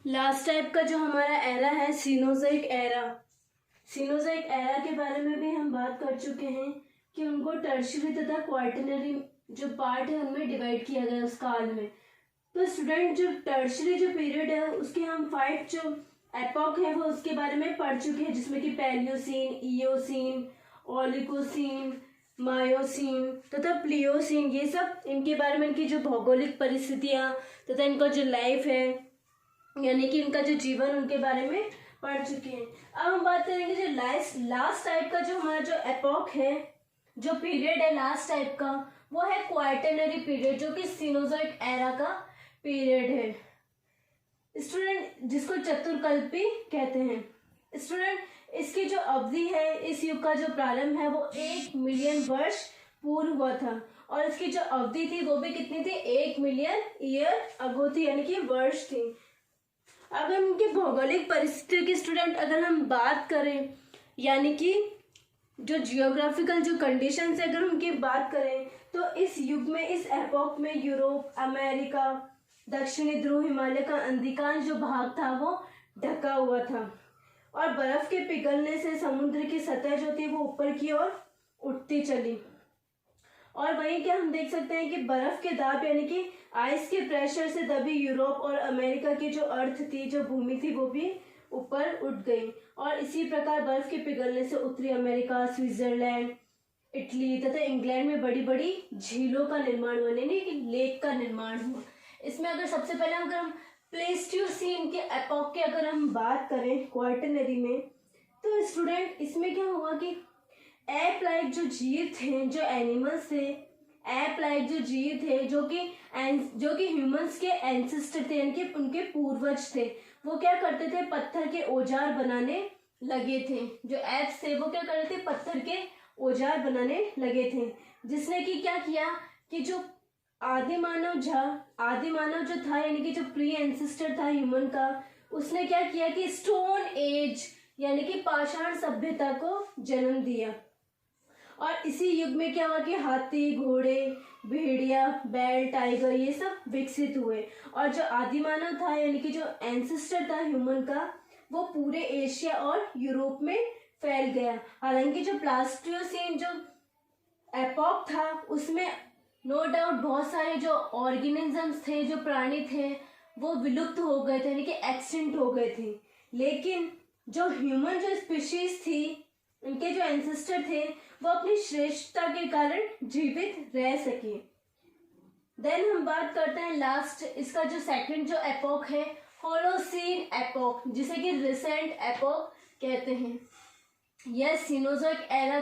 Last type का जो हमारा एरा है सीनोज़ोइक एरा। सीनोज़ोइक एरा के बारे में भी हम बात कर चुके हैं कि उनको टर्शियरी तथा क्वार्टरनरी जो पार्ट है उनमें डिवाइड किया गया उस काल में। तो स्टूडेंट जो टर्शियरी जो पीरियड है उसके हम 5 जो एपॉक है वो उसके बारे में पढ़ चुके हैं, जिसमें कि पैलियोसीन, इयोसीन, ओलिगोसीन, मायोसीन तथा प्लियोसीन, ये सब इनके बारे में इनकी जो भौगोलिक परिस्थितियाँ तथा इनका जो लाइफ है यानी कि इनका जो जीवन उनके बारे में पढ़ चुके हैं। अब हम बात करेंगे जो लास्ट टाइप का जो हमारा जो एपॉक है, जो पीरियड है लास्ट टाइप का, वो है क्वार्टरनरी पीरियड, जो कि सीनोज़ोइक एरा का पीरियड है स्टूडेंट, जिसको चतुर्कल्पी कहते हैं। स्टूडेंट, इसकी जो अवधि है, इस युग का जो प्रारंभ है वो 1 मिलियन वर्ष पूर्व हुआ था, और इसकी जो अवधि थी वो भी कितनी थी, 1 मिलियन ईयर अगो थी, यानी कि वर्ष थी। अगर उनकी भौगोलिक परिस्थितियों की स्टूडेंट अगर हम बात करें, यानी कि जो जियोग्राफिकल जो कंडीशंस है अगर उनकी बात करें, तो इस युग में, इस एपॉक में यूरोप, अमेरिका, दक्षिणी ध्रुव, हिमालय का अधिकांश जो भाग था वो ढका हुआ था, और बर्फ के पिघलने से समुद्र की सतह जो थी वो ऊपर की ओर उठती चली। और वहीं क्या हम देख सकते हैं कि बर्फ के दाब यानी कि आइस के प्रेशर से दबी यूरोप और अमेरिका की जो अर्थ थी, जो भूमि थी, वो भी ऊपर उठ गई, और इसी प्रकार बर्फ के पिघलने से उत्तरी अमेरिका, स्विट्जरलैंड, इटली तथा इंग्लैंड में बड़ी बड़ी झीलों का निर्माण हुआ, यानी कि लेक का निर्माण हुआ। इसमें अगर सबसे पहले अगर हम प्लेस्टोसीन के एपॉक की अगर हम बात करें क्वार्टरनरी में, तो स्टूडेंट इसमें क्या हुआ कि एप लाइक जो जीव थे, जो एनिमल्स थे, एप लाइक जो जीव थे, जो कि ह्यूमंस के एंसेस्टर थे, यानी कि उनके पूर्वज थे, वो क्या करते थे, पत्थर के औजार बनाने लगे थे। जो एप्स थे वो क्या कर रहे थे, पत्थर के औजार बनाने लगे थे, जिसने कि क्या किया कि जो आदि मानव जो था, यानी कि जो प्री एंसेस्टर था ह्यूमन का, उसने क्या किया कि स्टोन एज यानी कि पाषाण सभ्यता को जन्म दिया। और इसी युग में क्या हुआ कि हाथी, घोड़े, भेड़िया, बैल, टाइगर, ये सब विकसित हुए, और जो आदिमानव था यानी कि जो एंसेस्टर था ह्यूमन का, वो पूरे एशिया और यूरोप में फैल गया। हालांकि जो प्लास्टोसीन जो एपॉक था उसमें नो डाउट बहुत सारे जो ऑर्गेनिजम्स थे, जो प्राणी थे, वो विलुप्त हो गए थे, यानी कि एक्सटिंक्ट हो गए थे, लेकिन जो ह्यूमन जो स्पीशीज थी, उनके जो एंसेस्टर थे, वो अपनी श्रेष्ठता के कारण जीवित रह सके। देन हम बात करते हैं लास्ट, इसका जो सेकंड जो एपॉक है, होलोसीन एपॉक, जिसे कि रिसेंट एपॉक कहते हैं। यह सीनोज़ोइक एरा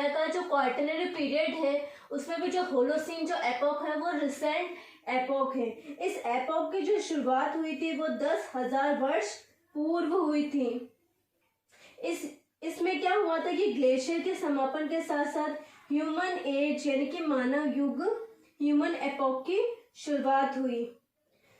का जो क्वार्टरनरी पीरियड है, उसमें भी जो होलोसीन जो एपॉक है वो रिसेंट एपॉक है। इस एपॉक की जो शुरुआत हुई थी वो 10,000 वर्ष पूर्व हुई थी। इसमें क्या हुआ था कि ग्लेशियर के समापन के साथ साथ ह्यूमन एज यानी कि मानव युग, ह्यूमन एपॉक की शुरुआत हुई।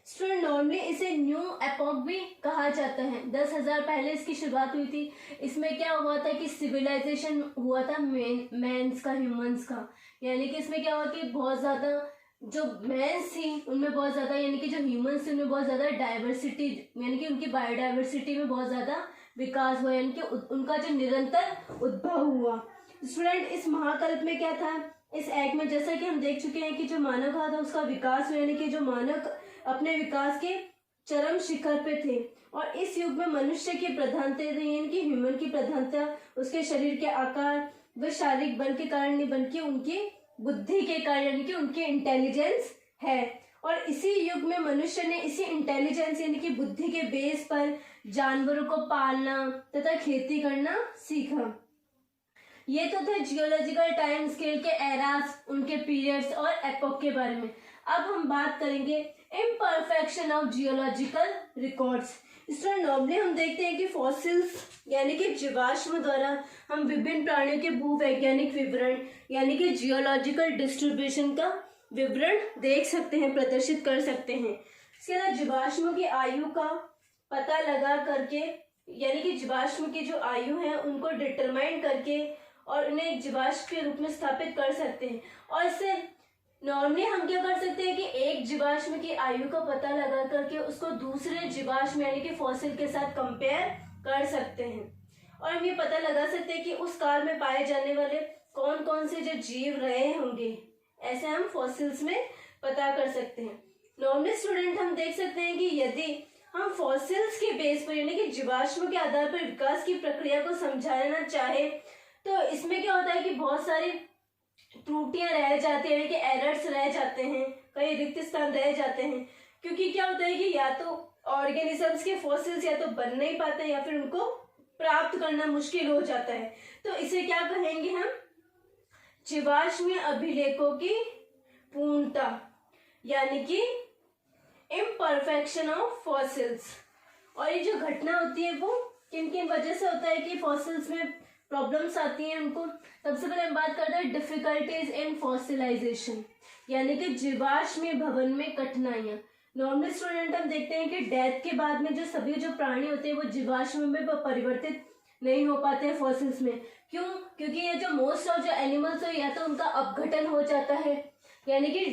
स्टूडेंट, नॉर्मली इसे न्यू एपॉक भी कहा जाता है। 10,000 पहले इसकी शुरुआत हुई थी। इसमें क्या हुआ था कि सिविलाइजेशन हुआ था मैंस का, ह्यूमंस का, यानी कि इसमें क्या हुआ कि बहुत ज्यादा जो मैंस थी उनमें बहुत ज्यादा, यानी कि जो ह्यूमंस थे उनमें बहुत ज्यादा डाइवर्सिटी, यानी कि उनकी बायोडाइवर्सिटी में बहुत ज्यादा विकास हुआ, यानी कि उनका जो निरंतर उद्भव हुआ। स्टूडेंट, इस महाकल्प में क्या था, इस एक में जैसा कि हम देख चुके हैं कि जो मानव था उसका विकास हुआ, यानी कि जो मानव अपने विकास के चरम शिखर पे थे, और इस युग में मनुष्य की प्रधानता, यानी कि ह्यूमन की प्रधानता उसके शरीर के आकार व शारीरिक बल के कारण नहीं, बल्कि उनकी बुद्धि के कारण, यानी कि उनकी इंटेलिजेंस है। और इसी युग में मनुष्य ने इसी इंटेलिजेंस यानी कि बुद्धि के बेस पर जानवरों को पालना तथा खेती करना सीखा। ये तो थे जियोलॉजिकल टाइम स्केल के एरास, उनके पीरियड्स और एपॉक के बारे में। अब हम बात करेंगे imperfection of geological records. Student, normally हम देखते हैं कि फॉसिल्स यानी कि जीवाश्म द्वारा हम विभिन्न प्राणियों के भूवैज्ञानिक विवरण यानी कि जियोलॉजिकल डिस्ट्रीब्यूशन का विवरण देख सकते हैं, प्रदर्शित कर सकते हैं। इसके अलावा जीवाश्मों की आयु का पता लगा करके, यानी कि जीवाश्म की जो आयु है उनको डिटरमाइन करके और उन्हें जीवाश्म के रूप में स्थापित कर सकते हैं। और इससे नॉर्मली हम क्या कर सकते हैं कि एक जीवाश्म की आयु का पता लगा करके उसको दूसरे जीवाश्म यानी कि फॉसिल के साथ कंपेयर कर सकते हैं, और हम ये पता लगा सकते हैं कि उस काल में पाए जाने वाले कौन कौन से जो जीव रहे होंगे, ऐसे हम फॉसिल्स में पता कर सकते हैं। नॉर्मली स्टूडेंट हम देख सकते हैं कि यदि हम फॉसिल्स के बेस पर यानी कि जीवाश्म के आधार पर विकास की प्रक्रिया को समझाना चाहे तो इसमें क्या होता है कि बहुत सारी त्रुटियां रह जाती है, यानी कि एरर्स रह जाते हैं, कई रिक्त स्थान रह जाते हैं, क्योंकि क्या होता है कि या तो ऑर्गेनिजम्स के फॉसिल्स या तो बन नहीं पाते या फिर उनको प्राप्त करना मुश्किल हो जाता है। तो इसे क्या कहेंगे हम, जीवाश्म अभिलेखों की पूर्णता यानी कि इम्परफेक्शन ऑफ फॉसिल्स। और ये जो घटना होती है वो किन किन वजह से होता है कि फॉसिल्स में प्रॉब्लम्स आती हैं उनको। सबसे पहले हम बात करते हैं डिफिकल्टीज इन फॉसिलाइजेशन यानी कि जीवाश्म भवन में कठिनाइयां। नॉर्मली स्टूडेंट हम देखते हैं कि डेथ के बाद में जो सभी जो प्राणी होते हैं वो जीवाश्म में परिवर्तित नहीं हो पाते हैं फॉसिल्स में। क्यों? क्योंकि ये जो मोस्ट ऑफ जो एनिमल्स हो या तो उनका अपघटन हो जाता है यानी कि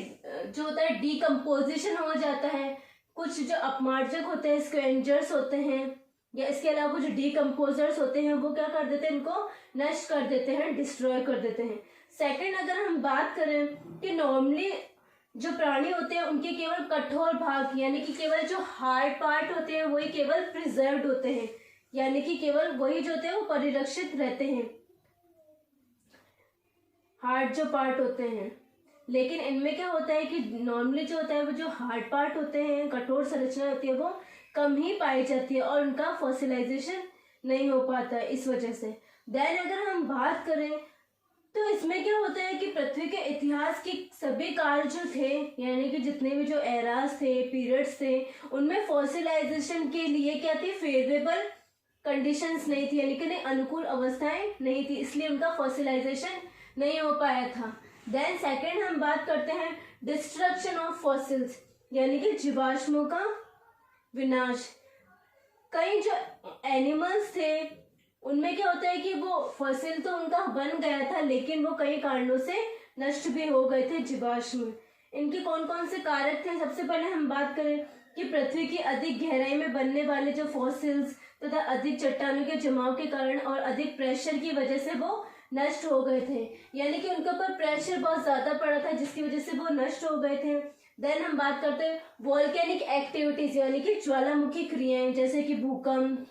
जो होता है डीकम्पोजिशन हो जाता है, कुछ जो अपमार्जक होते हैं स्क्वेंजर्स होते हैं या इसके अलावा जो डीकम्पोजर्स होते हैं वो क्या कर देते हैं, इनको नष्ट कर देते हैं, डिस्ट्रॉय कर देते हैं। सेकंड अगर हम बात करें कि नॉर्मली जो प्राणी होते हैं उनके केवल कठोर भाग यानी कि केवल जो हार्ड पार्ट होते हैं वही केवल प्रिजर्व्ड होते हैं, यानी कि केवल वही जो होते हैं वो परिरक्षित रहते हैं, हार्ड जो पार्ट होते हैं। लेकिन इनमें क्या होता है कि नॉर्मली जो होता है वो जो हार्ड पार्ट होते हैं, कठोर संरचना होती है वो कम ही पाई जाती है और उनका फॉसिलाइजेशन नहीं हो पाता है इस वजह से। देन अगर हम बात करें तो इसमें क्या होता है कि पृथ्वी के इतिहास के सभी काल जो थे यानी कि जितने भी जो एरास थे, पीरियड्स थे, उनमें फॉसिलाइजेशन के लिए क्या थी, फेवरेबल कंडीशंस नहीं थी यानी कि अनुकूल अवस्थाएं नहीं थी, इसलिए उनका फॉसिलाइजेशन नहीं हो पाया था। देन सेकंड हम बात करते हैं डिस्ट्रक्शन ऑफ फॉसिल्स यानी कि जीवाश्मों का विनाश। कई जो एनिमल्स थे उनमें क्या होता है कि वो फॉसिल तो उनका बन गया था लेकिन वो कई कारणों से नष्ट भी हो गए थे जीवाश्म। इनके कौन कौन से कारक थे, सबसे पहले हम बात करें कि पृथ्वी की अधिक गहराई में बनने वाले जो फॉसिल्स तथा अधिक चट्टानों के जमाव के कारण और अधिक प्रेशर की वजह से वो नष्ट हो गए थे, यानी कि उनके ऊपर प्रेशर बहुत ज्यादा पड़ा था जिसकी वजह से वो नष्ट हो गए थे। देन हम बात करते हैं वोल्केनिक एक्टिविटीज यानी कि ज्वालामुखी क्रियाएं, जैसे कि भूकंप,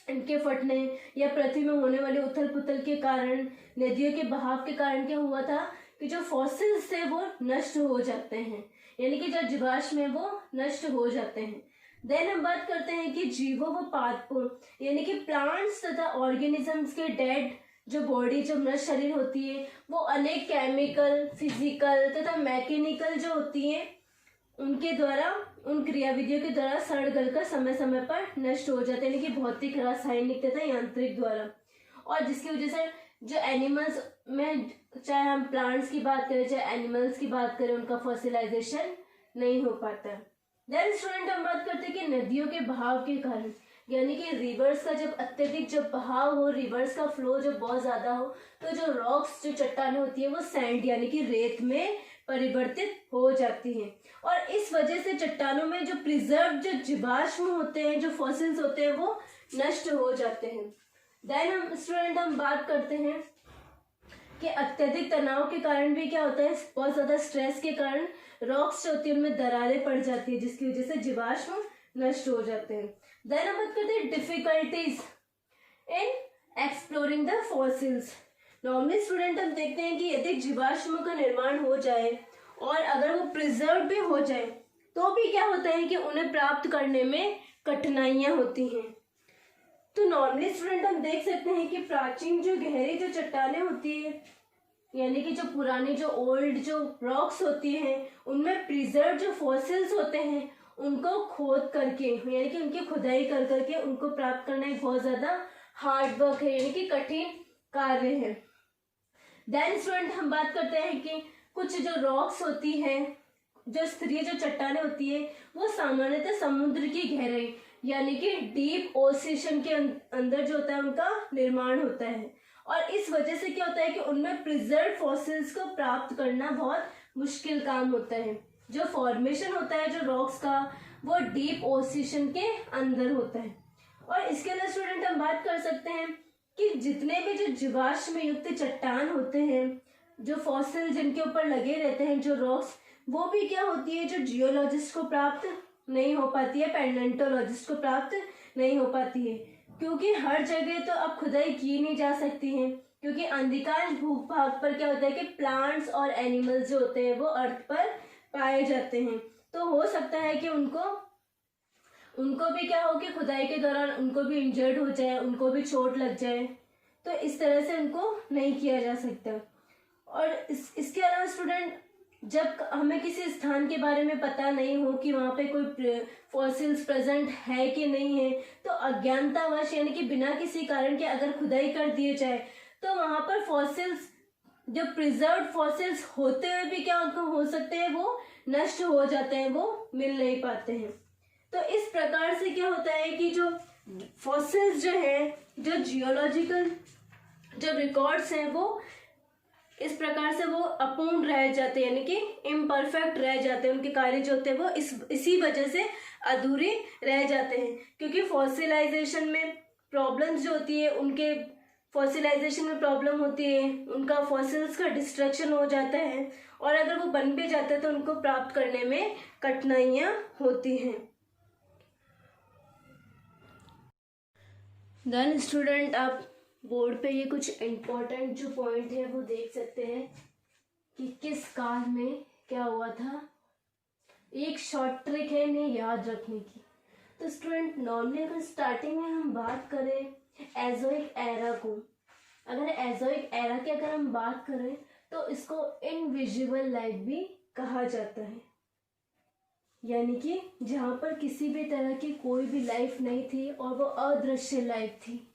इनके फटने या पृथ्वी में होने वाले उथल पुथल के कारण, नदियों के बहाव के कारण क्या हुआ था कि जो फॉसिल्स थे वो नष्ट हो जाते हैं, यानी कि जो जीवाश्म है वो नष्ट हो जाते हैं। देन हम बात करते हैं कि जीवों व पादपों यानी कि प्लांट्स तथा ऑर्गेनिजम्स के डेड जो बॉडी जो मृत शरीर होती है वो अनेक केमिकल, फिजिकल तथा मैकेनिकल जो होती है उनके द्वारा, उन क्रियाविधियों के द्वारा सड़ गल कर समय समय पर नष्ट हो जाते हैं, लेकिन भौतिक, रासायनिक तथा यांत्रिक द्वारा। और जिसकी वजह से जो एनिमल्स में, चाहे हम प्लांट्स की बात करें चाहे एनिमल्स की बात करें, उनका फॉसिलाइजेशन नहीं हो पाता। देन स्टूडेंट हम बात करते हैं कि नदियों के बहाव के कारण, यानी कि रिवर्स का जब अत्यधिक जब बहाव हो, रिवर्स का फ्लो जब बहुत ज्यादा हो तो जो रॉक्स, जो चट्टानें होती है वो सैंड यानी कि रेत में परिवर्तित हो जाती हैं, और इस वजह से चट्टानों में जो प्रिजर्व जो जीवाश्म होते हैं, जो फॉसिल्स होते हैं वो नष्ट हो जाते हैं। देन हम स्टूडेंट हम बात करते हैं कि अत्यधिक तनाव के कारण भी क्या होता है, बहुत ज्यादा स्ट्रेस के कारण रॉक्स जो होती है उनमें दरारें पड़ जाती है जिसकी वजह से जीवाश्म नष्ट हो जाते हैं। देन हम बात करते हैं difficulties in exploring the fossils. Normally student हम देखते हैं कि यदि जीवाश्मों का निर्माण हो जाए और अगर वो प्रिजर्व भी हो जाए तो भी क्या होता है कि उन्हें प्राप्त करने में कठिनाइयां होती हैं। तो नॉर्मली स्टूडेंट हम देख सकते हैं कि प्राचीन जो गहरी जो चट्टानें होती है यानी कि जो पुरानी जो ओल्ड जो रॉक्स होती हैं उनमें प्रिजर्व जो फॉसिल्स होते हैं उनको खोद करके यानी कि उनकी खुदाई कर करके उनको प्राप्त करना एक बहुत ज्यादा हार्ड वर्क है, यानी कि कठिन कार्य है। देन स्टूडेंट हम बात करते हैं कि कुछ जो रॉक्स होती है, जो स्तरीय जो चट्टानें होती है वो सामान्यतः समुद्र की गहराई यानी कि डीप ओशियन के अंदर जो होता है उनका निर्माण होता है, और इस वजह से क्या होता है कि उनमें प्रिजर्व फॉसिल्स को प्राप्त करना बहुत मुश्किल काम होता है। जो फॉर्मेशन होता है जो रॉक्स का, वो डीप ओशियन के अंदर होता है। और इसके अलावा स्टूडेंट हम बात कर सकते हैं कि जितने भी जो जीवाश्म युक्त चट्टान होते हैं, जो फॉसिल जिनके ऊपर लगे रहते हैं जो रॉक्स, वो भी क्या होती है, जो जियोलॉजिस्ट को प्राप्त नहीं हो पाती है, पैलेंटोलॉजिस्ट को प्राप्त नहीं हो पाती है, क्योंकि हर जगह तो अब खुदाई की नहीं जा सकती है, क्योंकि अधिकांश भूभाग पर क्या होता है कि प्लांट्स और एनिमल्स जो होते हैं वो अर्थ पर पाए जाते हैं। तो हो सकता है कि उनको भी क्या हो कि खुदाई के दौरान उनको भी इंजर्ड हो जाए, उनको भी चोट लग जाए, तो इस तरह से उनको नहीं किया जा सकता। और इसके अलावा स्टूडेंट, जब हमें किसी स्थान के बारे में पता नहीं हो कि वहाँ पे कोई फॉसिल्स प्रेजेंट है कि नहीं है, तो अज्ञानतावश यानी कि बिना किसी कारण के अगर खुदाई कर दिए जाए तो वहाँ पर फॉसिल्स, जो प्रिजर्व्ड फॉसिल्स होते हुए भी क्या हो सकते हैं, वो नष्ट हो जाते हैं, वो मिल नहीं पाते हैं। तो इस प्रकार से क्या होता है कि जो फॉसिल्स जो है, जो जियोलॉजिकल जो रिकॉर्ड्स हैं, वो इस प्रकार से वो अपूर्ण रह जाते हैं, यानी कि इम्परफेक्ट रह जाते हैं। उनके कार्य जो होते हैं वो इसी वजह से अधूरे रह जाते हैं, क्योंकि फॉसिलाइजेशन में प्रॉब्लम्स जो होती है, उनके फॉसिलाइजेशन में प्रॉब्लम होती है, उनका फॉसिल्स का डिस्ट्रक्शन हो जाता है, और अगर वो बन भी जाते हैं तो उनको प्राप्त करने में कठिनाइयाँ होती हैं। देन स्टूडेंट, आप बोर्ड पे ये कुछ इम्पोर्टेंट जो पॉइंट है वो देख सकते हैं कि किस काल में क्या हुआ था। एक शॉर्ट ट्रिक है इन्हें याद रखने की। तो स्टूडेंट, नॉर्मली अगर स्टार्टिंग में हम बात करें एजोइक एरा को, अगर एजोइक एरा की अगर हम बात करें तो इसको इनविजिबल लाइफ भी कहा जाता है, यानी कि जहाँ पर किसी भी तरह की कोई भी लाइफ नहीं थी और वो अदृश्य लाइफ थी,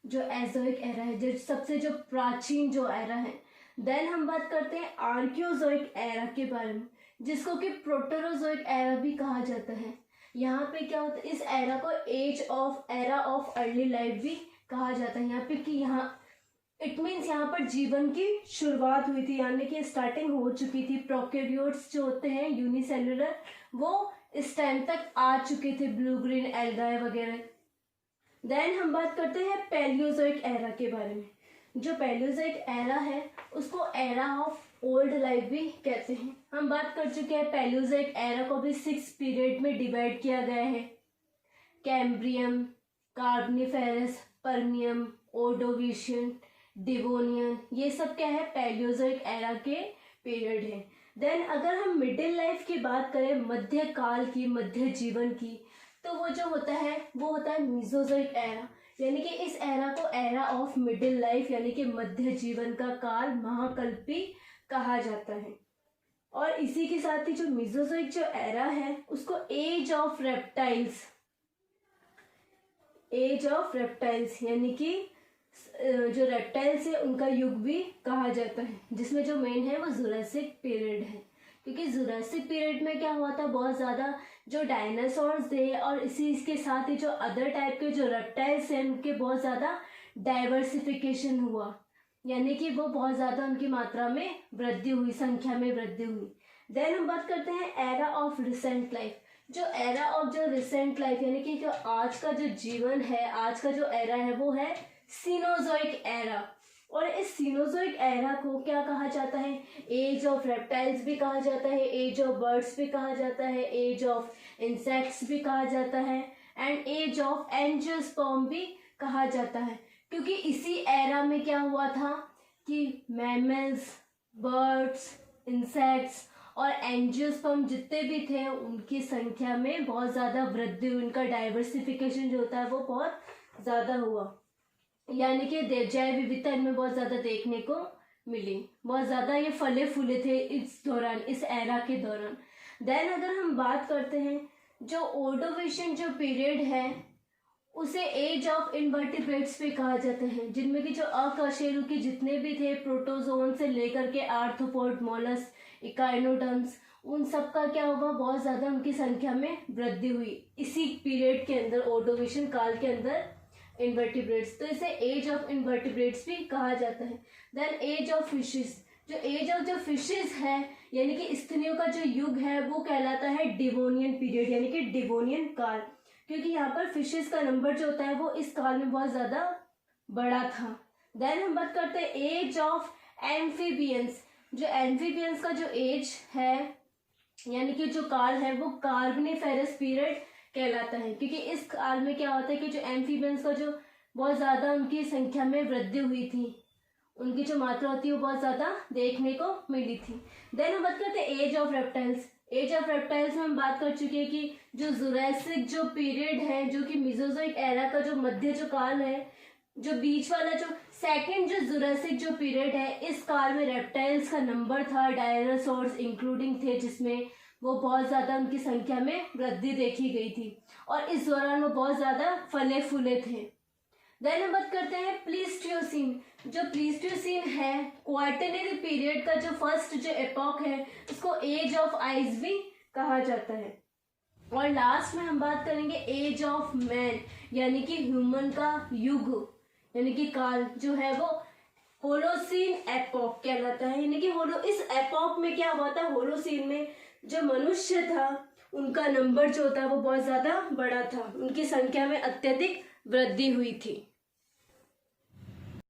जो एजोइक एरा है, जो सबसे जो प्राचीन जो एरा है। देन हम बात करते हैं आर्कियोजोइक एरा के बारे में, जिसको कि प्रोटेरोजोइक एरा भी कहा जाता है। यहाँ पे क्या होता है, इस एरा को एरा ऑफ अर्ली लाइफ भी कहा जाता है। यहाँ पे कि यहाँ इट मीन्स यहाँ पर जीवन की शुरुआत हुई थी, यानी कि स्टार्टिंग हो चुकी थी। प्रोकैरियोट्स जो होते हैं यूनिसेलुलर, वो इस टाइम तक आ चुके थे, ब्लू ग्रीन एल्गाए वगैरह। देन हम बात करते हैं पैलियोजोइक एरा के बारे में। जो पैलियोजोइक एरा है उसको एरा ऑफ ओल्ड लाइफ भी कहते हैं। हम बात कर चुके हैं पैलियोजोइक एरा को भी 6 पीरियड में डिवाइड किया गया है। कैम्ब्रियम, कार्बनिफेरस, पर्मियम, ओर्डोविशियन, डिवोनियन, ये सब क्या है, पैलियोजोइक एरा के पीरियड है। देन अगर हम मिडिल लाइफ की बात करें, मध्य काल की, मध्य जीवन की, तो वो जो होता है वो होता है मीजोजोइक एरा, यानी कि इस एरा को एरा ऑफ मिडिल लाइफ यानी कि मध्य जीवन का काल, महाकल्प भी कहा जाता है। और इसी के साथ ही जो मीजोजोइक जो एरा है उसको एज ऑफ रेप्टाइल्स यानी कि जो रेप्टाइल्स है उनका युग भी कहा जाता है, जिसमें जो मेन है वो जुरासिक पीरियड है, क्योंकि जुरासिक पीरियड में क्या हुआ था, बहुत ज़्यादा जो डायनासोर्स थे और इसी के साथ ही जो अदर टाइप के जो रेप्टाइल्स हैं उनके बहुत ज़्यादा डाइवर्सिफिकेशन हुआ, यानी कि वो बहुत ज़्यादा उनकी मात्रा में वृद्धि हुई, संख्या में वृद्धि हुई। देन हम बात करते हैं एरा ऑफ रिसेंट लाइफ। जो एरा ऑफ जो रिसेंट लाइफ यानी कि जो आज का जो जीवन है, आज का जो एरा है वो है सीनोजोइक एरा। और इस सीनोजोइक एरा को क्या कहा जाता है, एज ऑफ रेप्टाइल्स भी कहा जाता है, एज ऑफ बर्ड्स भी कहा जाता है, एज ऑफ इंसेक्ट्स भी कहा जाता है, एंड एज ऑफ एंजियोस्पर्म भी कहा जाता है, क्योंकि इसी एरा में क्या हुआ था कि मैमल्स, बर्ड्स, इंसेक्ट्स और एंजियोस्पर्म जितने भी थे उनकी संख्या में बहुत ज़्यादा वृद्धि हुई, उनका डाइवर्सिफिकेशन जो होता है वो बहुत ज़्यादा हुआ, यानी कि जैव विविधता इनमें बहुत ज़्यादा देखने को मिली, बहुत ज़्यादा ये फले फूले थे इस दौरान, इस एरा के दौरान। देन अगर हम बात करते हैं जो ओर्डोविशियन जो पीरियड है उसे एज ऑफ इनवर्टिब्रेट्स भी कहा जाता है, जिनमें कि जो अकशेरुकी जितने भी थे, प्रोटोजोन से लेकर के आर्थ्रोपोड, मोलस्क, इकाइनोडर्म्स, उन सब का क्या हुआ, बहुत ज़्यादा उनकी संख्या में वृद्धि हुई इसी पीरियड के अंदर, ओर्डोविशियन काल के अंदर इन्वर्टिब्रेट्स, तो इसे एज ऑफ इन्वर्टिब्रेट्स भी कहा जाता है। देन एज ऑफ फिशेस, जो एज ऑफ जो फिशेस है यानी कि स्तनियों का जो युग है वो कहलाता है डिवोनियन पीरियड यानी कि डिवोनियन काल, क्योंकि यहाँ पर फिशेस का नंबर जो होता है वो इस काल में बहुत ज्यादा बड़ा था। देन हम बात करते हैं एज ऑफ एम्फीबियंस। जो एम्फीबियंस का जो एज है यानी कि जो काल है वो कार्बोनिफेरस पीरियड कहलाता है, क्योंकि इस काल में क्या होता है कि जो एम्फीबियंस का जो बहुत ज्यादा उनकी संख्या में वृद्धि हुई थी, उनकी जो मात्रा होती है वो बहुत ज्यादा देखने को मिली थी। देन हम बात करते हैं age of reptiles. Age of reptiles में हम बात कर चुके हैं कि जो जुरासिक जो पीरियड है जो कि मेसोजोइक एरा का जो मध्य जो काल है, जो बीच वाला जो सेकंड जो जुरासिक जो पीरियड है, इस काल में रेप्टाइल्स का नंबर था, डायनासोर्स इंक्लूडिंग थे, जिसमें वो बहुत ज्यादा उनकी संख्या में वृद्धि देखी गई थी और इस दौरान वो बहुत ज्यादा फले फूले थे। देन हम बात करते हैं प्लीस्टोसीन। जो प्लीस्टोसीन है क्वार्टरनरी पीरियड का जो फर्स्ट जो एपॉक है उसको एज ऑफ आइस भी कहा जाता है। और लास्ट में हम बात करेंगे एज ऑफ मैन यानी कि ह्यूमन का युग यानी कि काल जो है वो होलोसीन एपॉक कहलाता है। यानी कि इस एपॉक में क्या हुआ था, होलोसीन में जो मनुष्य था उनका नंबर जो होता है वो बहुत ज्यादा बड़ा था, उनकी संख्या में अत्यधिक वृद्धि हुई थी।